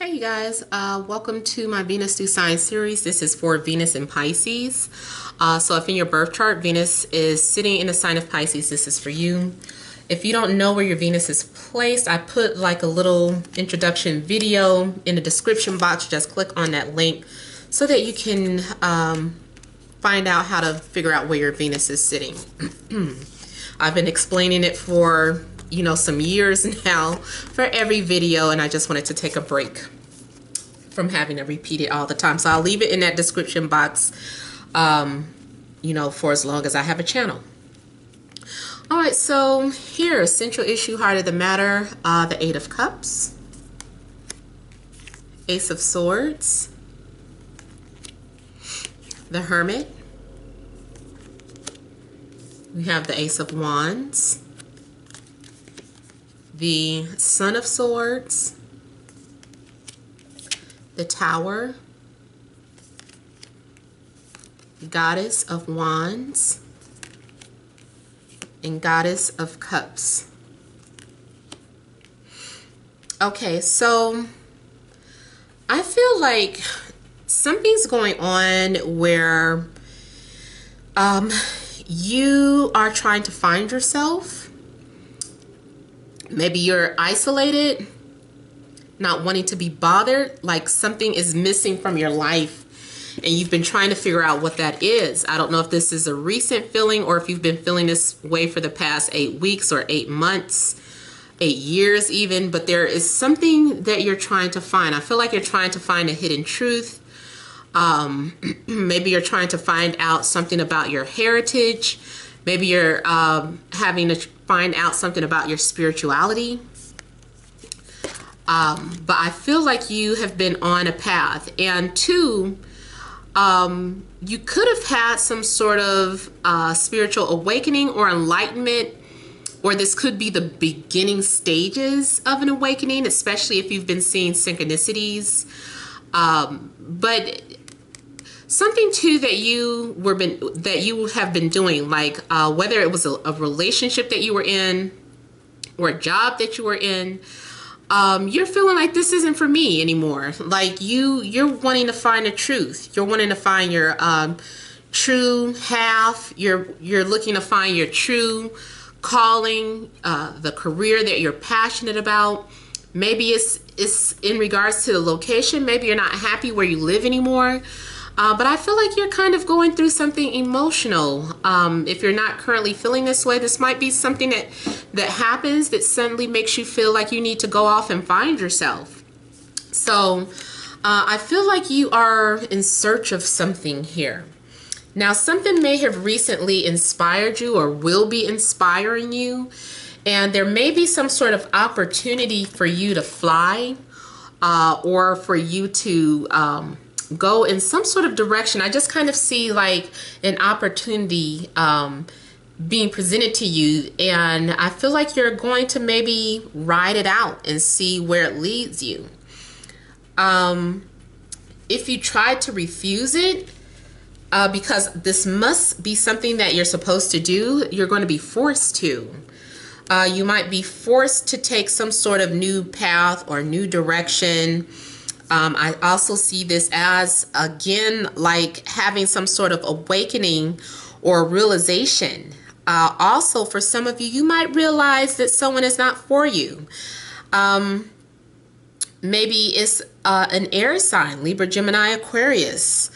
Hey you guys, welcome to my Venus through Sign series. This is for Venus and Pisces. So if in your birth chart Venus is sitting in the sign of Pisces, this is for you. If you don't know where your Venus is placed, I put like a little introduction video in the description box. Just click on that link so that you can find out how to figure out where your Venus is sitting. I've been explaining it for some years now for every video, and I just wanted to take a break from having to repeat it all the time. So I'll leave it in that description box, for as long as I have a channel. All right, so here, central issue, heart of the matter, the Eight of Cups, Ace of Swords, the Hermit, we have the Ace of Wands, the Son of Swords, the Tower, Goddess of Wands, and Goddess of Cups. Okay, so I feel like something's going on where you are trying to find yourself. Maybe you're isolated, not wanting to be bothered, like something is missing from your life and you've been trying to figure out what that is. I don't know if this is a recent feeling or if you've been feeling this way for the past 8 weeks or 8 months, 8 years even, but there is something that you're trying to find. I feel like you're trying to find a hidden truth. Maybe you're trying to find out something about your heritage. Maybe you're having to find out something about your spirituality. But I feel like you have been on a path. And two, you could have had some sort of spiritual awakening or enlightenment, or this could be the beginning stages of an awakening, especially if you've been seeing synchronicities. But something too that you have been doing, like whether it was a relationship that you were in or a job that you were in, you're feeling like this isn't for me anymore. Like you're wanting to find the truth. You're wanting to find your true half. You're looking to find your true calling, the career that you're passionate about. Maybe it's in regards to the location. Maybe you're not happy where you live anymore. But I feel like you're kind of going through something emotional. If you're not currently feeling this way, this might be something that happens that suddenly makes you feel like you need to go off and find yourself. So I feel like you are in search of something here. Now, something may have recently inspired you or will be inspiring you. And there may be some sort of opportunity for you to fly or for you to go in some sort of direction. I just kind of see like an opportunity being presented to you, and I feel like you're going to maybe ride it out and see where it leads you. If you try to refuse it, because this must be something that you're supposed to do, you're going to be forced to. You might be forced to take some sort of new path or new direction. I also see this as, again, like having some sort of awakening or realization. Also, for some of you, you might realize that someone is not for you. Maybe it's an air sign, Libra, Gemini, Aquarius,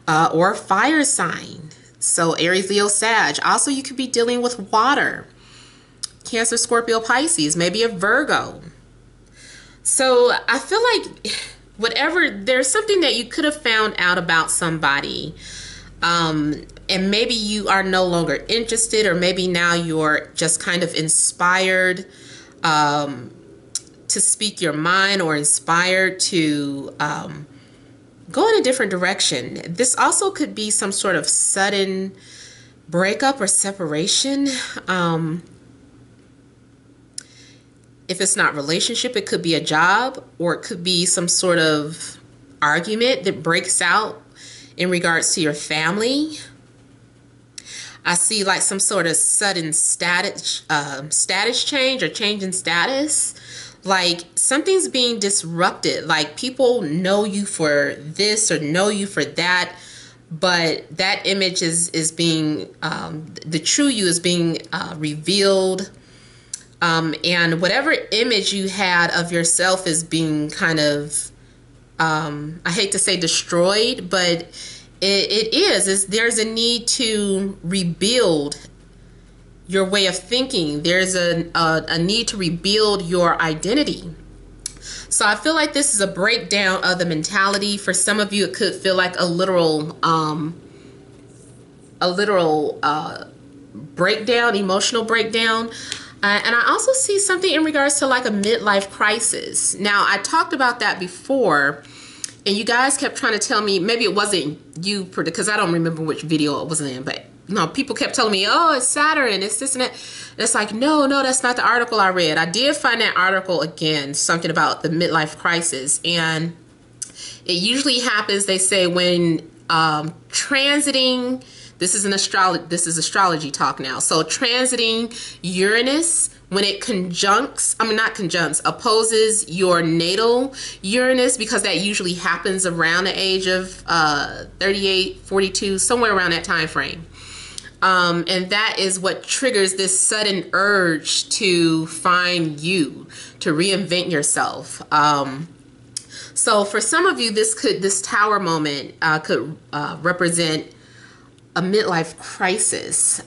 or a fire sign. So Aries, Leo, Sag. Also, you could be dealing with water. Cancer, Scorpio, Pisces, maybe a Virgo. So I feel like there's something that you could have found out about somebody, and maybe you are no longer interested, or maybe now you're just kind of inspired to speak your mind, or inspired to go in a different direction. This also could be some sort of sudden breakup or separation. If it's not relationship, it could be a job, or it could be some sort of argument that breaks out in regards to your family. I see like some sort of sudden status change or change in status. Like something's being disrupted. Like people know you for this or know you for that, but that image is being the true you is being revealed, and whatever image you had of yourself is being kind of I hate to say destroyed, but it is. There's a need to rebuild your way of thinking. There's a need to rebuild your identity. So I feel like this is a breakdown of the mentality. For some of you, it could feel like a literal breakdown, emotional breakdown. And I also see something in regards to like a midlife crisis. Now, I talked about that before, and you guys kept trying to tell me, maybe it wasn't you, because I don't remember which video it was in, but no, people kept telling me, oh, it's Saturn, it's this and that. And it's like, no, that's not the article I read. I did find that article again, something about the midlife crisis. And it usually happens, they say, when transiting, this is astrology talk now. So transiting Uranus, when it opposes your natal Uranus, because that usually happens around the age of 38, 42, somewhere around that time frame. And that is what triggers this sudden urge to find you, to reinvent yourself. So for some of you, this tower moment could represent a midlife crisis,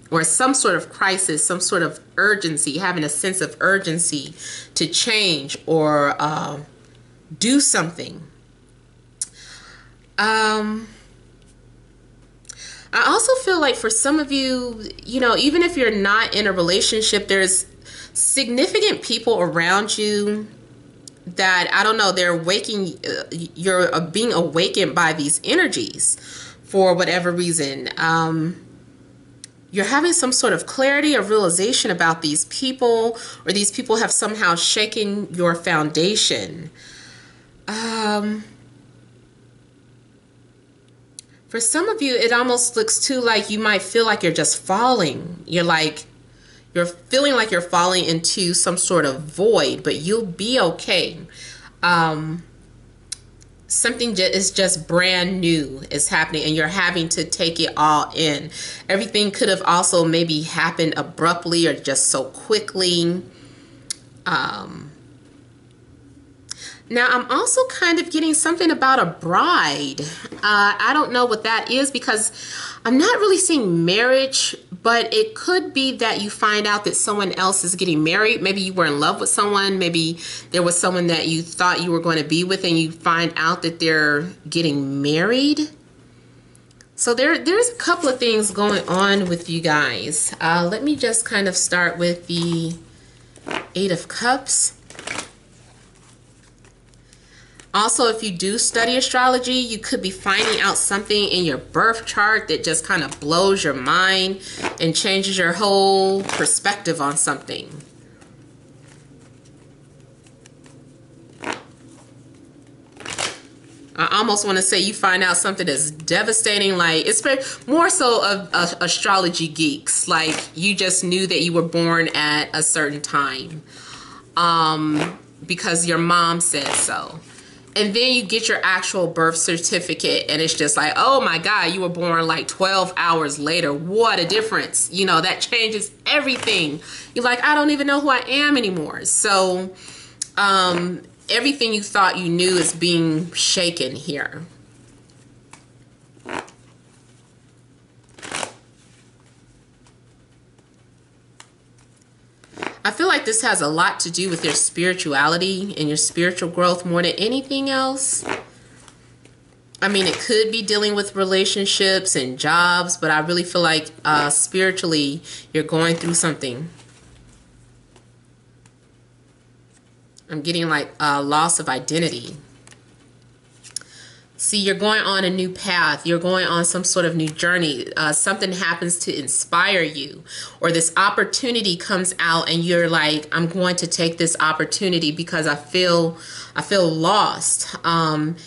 or some sort of crisis, some sort of urgency, having a sense of urgency to change or do something. I also feel like for some of you, even if you're not in a relationship, there's significant people around you that, I don't know, you're being awakened by these energies for whatever reason. You're having some sort of clarity or realization about these people, or these people have somehow shaken your foundation. For some of you, it almost looks too like you might feel like you're just falling. You're feeling like you're falling into some sort of void, but you'll be okay. Something is just brand new is happening, and you're having to take it all in. Everything could have also maybe happened abruptly or just so quickly. Now, I'm also kind of getting something about a bride. I don't know what that is, because I'm not really seeing marriage, but it could be that you find out that someone else is getting married. Maybe you were in love with someone. Maybe there was someone that you thought you were going to be with, and you find out that they're getting married. So there's a couple of things going on with you guys. Let me just kind of start with the Eight of Cups. Also, if you do study astrology, you could be finding out something in your birth chart that just kind of blows your mind and changes your whole perspective on something. I almost want to say you find out something that's devastating, like it's more so of astrology geeks. Like you just knew that you were born at a certain time because your mom said so. And then you get your actual birth certificate, and it's just like, oh my God, you were born like 12 hours later. What a difference. That changes everything. You're like, I don't even know who I am anymore. So everything you thought you knew is being shaken here. I feel like this has a lot to do with your spirituality and your spiritual growth more than anything else. I mean, it could be dealing with relationships and jobs, but I really feel like spiritually you're going through something. I'm getting like a loss of identity. See, you're going on a new path. You're going on some sort of new journey. Something happens to inspire you, or this opportunity comes out and you're like, I'm going to take this opportunity because I feel lost. And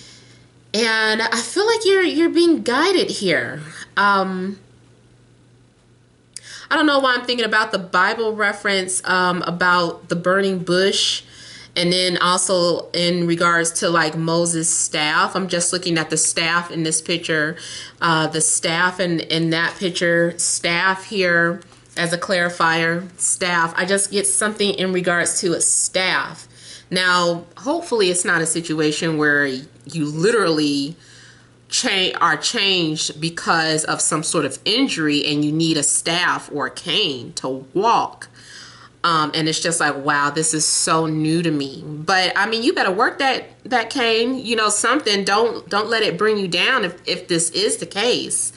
I feel like you're being guided here. I don't know why I'm thinking about the Bible reference about the burning bush. And then also in regards to like Moses' staff, I'm just looking at the staff in this picture. The staff in that picture, staff here as a clarifier, staff. I just get something in regards to a staff. Now, hopefully it's not a situation where you literally are changed because of some sort of injury and you need a staff or a cane to walk. And it's just like, wow, this is so new to me. But I mean, you better work that cane, you know, something. Don't let it bring you down if this is the case.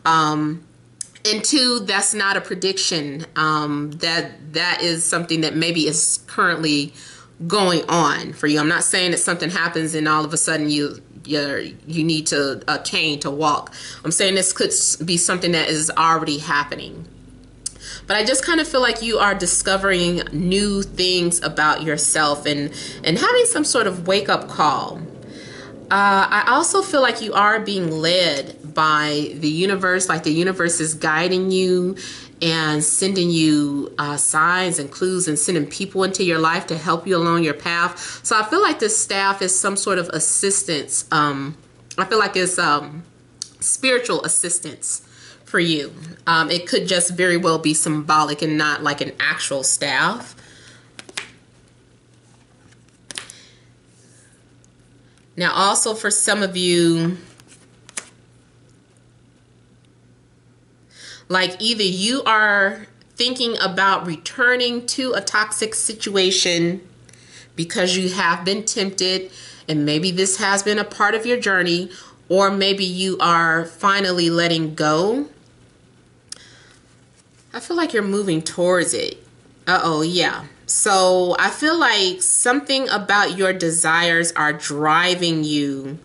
And two, that's not a prediction. That is something that maybe is currently going on for you. I'm not saying that something happens and all of a sudden you need to a cane to walk. I'm saying this could be something that is already happening. But I just kind of feel like you are discovering new things about yourself and having some sort of wake-up call. I also feel like you are being led by the universe, like the universe is guiding you and sending you signs and clues and sending people into your life to help you along your path. So I feel like this staff is some sort of assistance. I feel like it's spiritual assistance for you. It could just very well be symbolic and not like an actual staff. Now also for some of you, like either you are thinking about returning to a toxic situation because you have been tempted and maybe this has been a part of your journey, or maybe you are finally letting go. I feel like you're moving towards it. Yeah. So I feel like something about your desires are driving you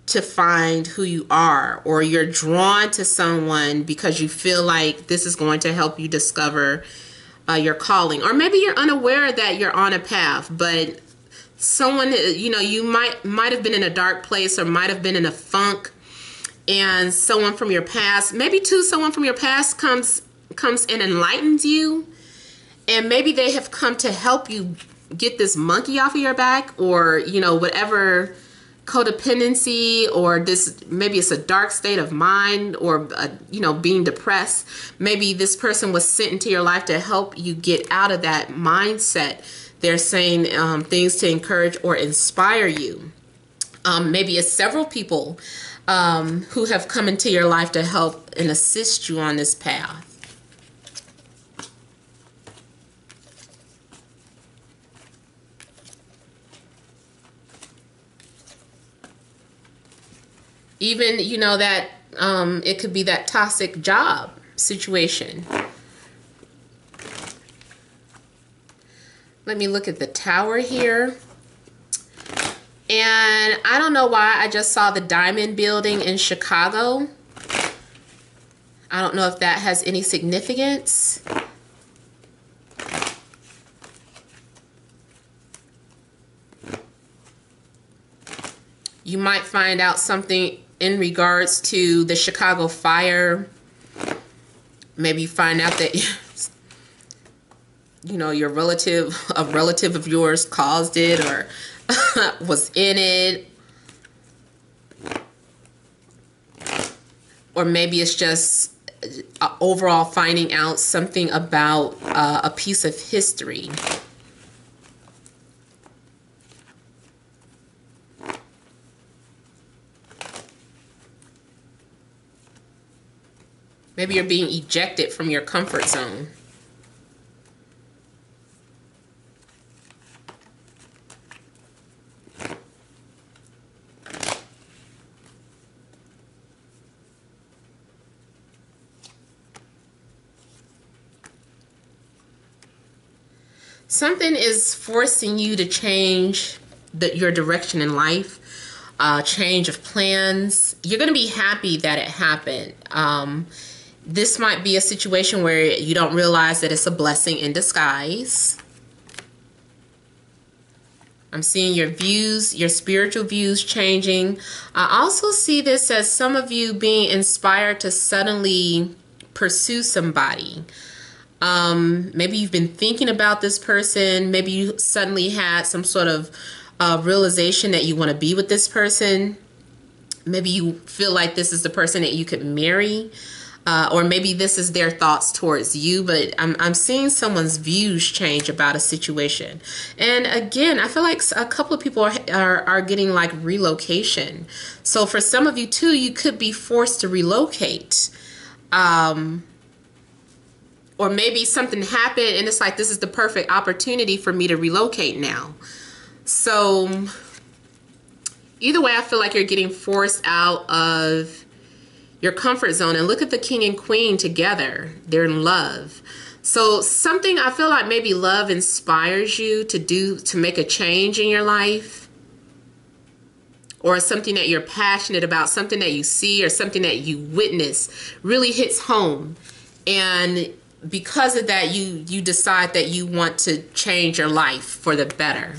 to find who you are, or you're drawn to someone because you feel like this is going to help you discover your calling. Or maybe you're unaware that you're on a path, but someone, you know, you might have been in a dark place or might have been in a funk, and someone from your past, maybe too, someone from your past comes and enlightens you, and maybe they have come to help you get this monkey off of your back, or, you know, whatever codependency, or this, maybe it's a dark state of mind, or you know, being depressed. Maybe this person was sent into your life to help you get out of that mindset. They're saying things to encourage or inspire you. Maybe it's several people who have come into your life to help and assist you on this path. Even, you know, that it could be that toxic job situation. Let me look at the tower here. And I don't know why I just saw the Diamond Building in Chicago. I don't know if that has any significance. You might find out something in regards to the Chicago fire. Maybe you find out that, you know, a relative of yours caused it or was in it. Or maybe it's just overall finding out something about a piece of history. Maybe you're being ejected from your comfort zone. Something is forcing you to change your direction in life, change of plans. You're going to be happy that it happened. This might be a situation where you don't realize that it's a blessing in disguise. I'm seeing your views, your spiritual views changing. I also see this as some of you being inspired to suddenly pursue somebody. Maybe you've been thinking about this person. Maybe you suddenly had some sort of realization that you want to be with this person. Maybe you feel like this is the person that you could marry. Or maybe this is their thoughts towards you, but I'm seeing someone's views change about a situation. And again, I feel like a couple of people are getting like relocation. So for some of you too, you could be forced to relocate. Or maybe something happened and it's like, this is the perfect opportunity for me to relocate now. So either way, I feel like you're getting forced out of your comfort zone. And look at the king and queen together. They're in love. So something, I feel like maybe love inspires you to make a change in your life, or something that you're passionate about, something that you see or something that you witness really hits home. And because of that, you decide that you want to change your life for the better.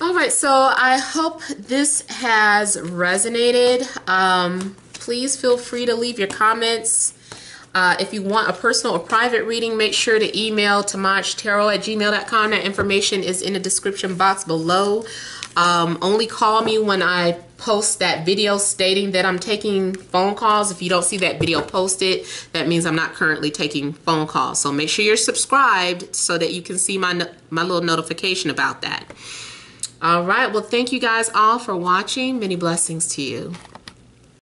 All right, so I hope this has resonated. Please feel free to leave your comments. If you want a personal or private reading, make sure to email TemajTarot@gmail.com. That information is in the description box below. Only call me when I post that video stating that I'm taking phone calls. If you don't see that video posted, that means I'm not currently taking phone calls. So make sure you're subscribed so that you can see my little notification about that. All right. Well, thank you guys all for watching. Many blessings to you.